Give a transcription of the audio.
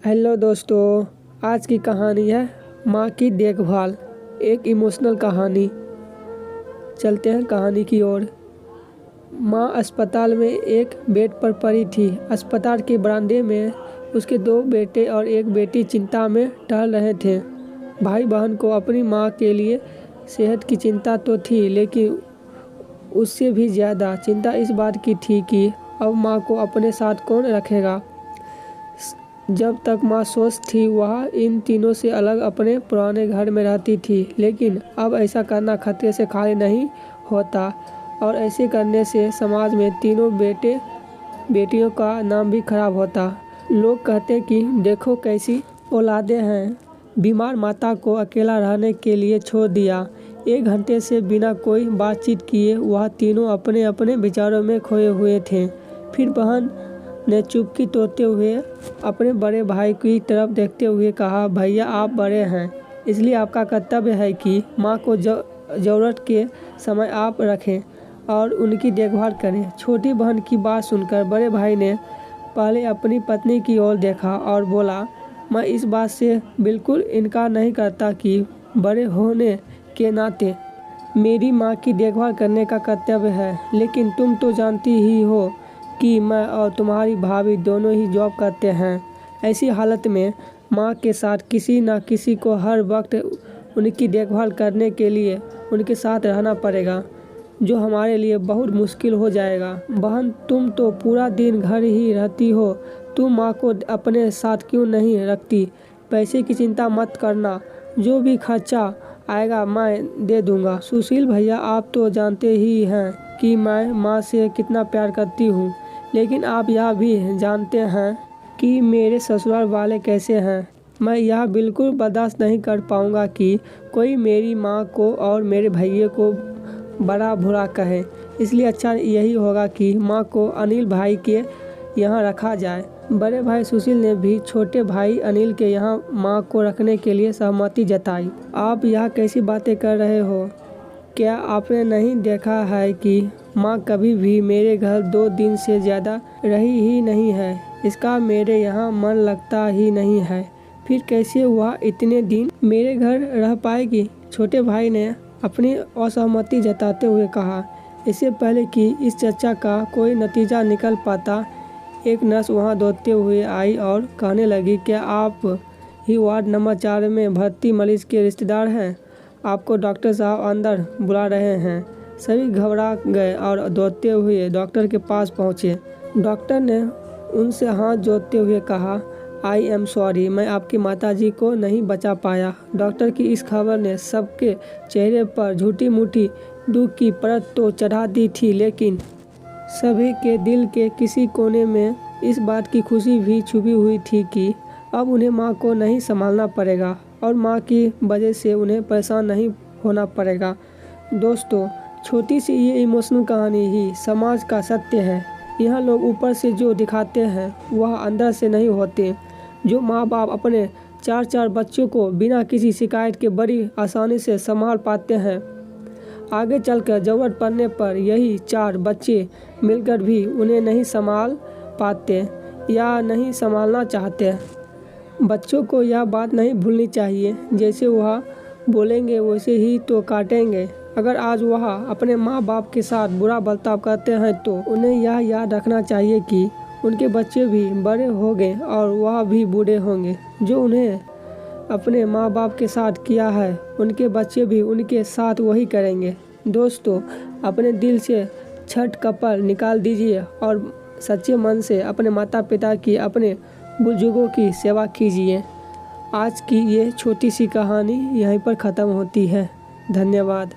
Hello दोस्तों, आज की कहानी है माँ की देखभाल। एक इमोशनल कहानी। चलते हैं कहानी की ओर। माँ अस्पताल में एक बेड पर पड़ी थी। अस्पताल के बरामदे में उसके 2 बेटे और एक बेटी चिंता में टहल रहे थे। भाई बहन को अपनी माँ के लिए सेहत की चिंता तो थी, लेकिन उससे भी ज़्यादा चिंता इस बात की थी कि अब माँ को अपने साथ कौन रखेगा। जब तक माँ स्वस्थ थी वह इन तीनों से अलग अपने पुराने घर में रहती थी, लेकिन अब ऐसा करना खतरे से खाली नहीं होता और ऐसे करने से समाज में तीनों बेटियों का नाम भी खराब होता। लोग कहते कि देखो कैसी औलादें हैं। बीमार माता को अकेला रहने के लिए छोड़ दिया। 1 घंटे से बिना कोई बातचीत किए वह तीनों अपने अपने विचारों में खोए हुए थे। फिर बहन ने चुप्पी तोड़ते हुए अपने बड़े भाई की तरफ देखते हुए कहा, भैया आप बड़े हैं, इसलिए आपका कर्तव्य है कि माँ को ज़रूरत के समय आप रखें और उनकी देखभाल करें। छोटी बहन की बात सुनकर बड़े भाई ने पहले अपनी पत्नी की ओर देखा और बोला, मैं इस बात से बिल्कुल इनकार नहीं करता कि बड़े होने के नाते मेरी माँ की देखभाल करने का कर्तव्य है, लेकिन तुम तो जानती ही हो कि मैं और तुम्हारी भाभी दोनों ही जॉब करते हैं। ऐसी हालत में माँ के साथ किसी न किसी को हर वक्त उनकी देखभाल करने के लिए उनके साथ रहना पड़ेगा, जो हमारे लिए बहुत मुश्किल हो जाएगा। बहन तुम तो पूरा दिन घर ही रहती हो, तुम माँ को अपने साथ क्यों नहीं रखती? पैसे की चिंता मत करना, जो भी खर्चा आएगा मैं दे दूँगा। सुशील भैया आप तो जानते ही हैं कि मैं माँ से कितना प्यार करती हूँ, लेकिन आप यह भी जानते हैं कि मेरे ससुराल वाले कैसे हैं। मैं यह बिल्कुल बर्दाश्त नहीं कर पाऊँगा कि कोई मेरी माँ को और मेरे भैया को बड़ा बुरा कहे। इसलिए अच्छा यही होगा कि माँ को अनिल भाई के यहाँ रखा जाए। बड़े भाई सुशील ने भी छोटे भाई अनिल के यहाँ माँ को रखने के लिए सहमति जताई। आप यह कैसी बातें कर रहे हो? क्या आपने नहीं देखा है कि माँ कभी भी मेरे घर 2 दिन से ज़्यादा रही ही नहीं है। इसका मेरे यहाँ मन लगता ही नहीं है, फिर कैसे वह इतने दिन मेरे घर रह पाएगी? छोटे भाई ने अपनी असहमति जताते हुए कहा। इससे पहले कि इस चर्चा का कोई नतीजा निकल पाता, एक नर्स वहाँ दौड़ते हुए आई और कहने लगी, क्या आप ही वार्ड नंबर 4 में भर्ती मरीज के रिश्तेदार हैं? आपको डॉक्टर साहब अंदर बुला रहे हैं। सभी घबरा गए और दौड़ते हुए डॉक्टर के पास पहुँचे। डॉक्टर ने उनसे हाथ जोड़ते हुए कहा, आई एम सॉरी, मैं आपकी माताजी को नहीं बचा पाया। डॉक्टर की इस खबर ने सबके चेहरे पर झूठी मूठी दुख की परत तो चढ़ा दी थी, लेकिन सभी के दिल के किसी कोने में इस बात की खुशी भी छुपी हुई थी कि अब उन्हें माँ को नहीं संभालना पड़ेगा और माँ की वजह से उन्हें परेशान नहीं होना पड़ेगा। दोस्तों, छोटी सी ये इमोशनल कहानी ही समाज का सत्य है। यहाँ लोग ऊपर से जो दिखाते हैं वह अंदर से नहीं होते। जो माँ बाप अपने 4 बच्चों को बिना किसी शिकायत के बड़ी आसानी से संभाल पाते हैं, आगे चलकर ज़रूरत पड़ने पर यही 4 बच्चे मिलकर भी उन्हें नहीं संभाल पाते या नहीं संभालना चाहते। बच्चों को यह बात नहीं भूलनी चाहिए, जैसे वह बोलेंगे वैसे ही तो काटेंगे। अगर आज वह अपने माँ बाप के साथ बुरा बर्ताव करते हैं तो उन्हें यह याद रखना चाहिए कि उनके बच्चे भी बड़े होंगे और वह भी बूढ़े होंगे। जो उन्हें अपने माँ बाप के साथ किया है, उनके बच्चे भी उनके साथ वही करेंगे। दोस्तों, अपने दिल से छठ कपल निकाल दीजिए और सच्चे मन से अपने माता पिता की, अपने बुजुर्गों की सेवा कीजिए। आज की ये छोटी सी कहानी यहीं पर ख़त्म होती है। धन्यवाद।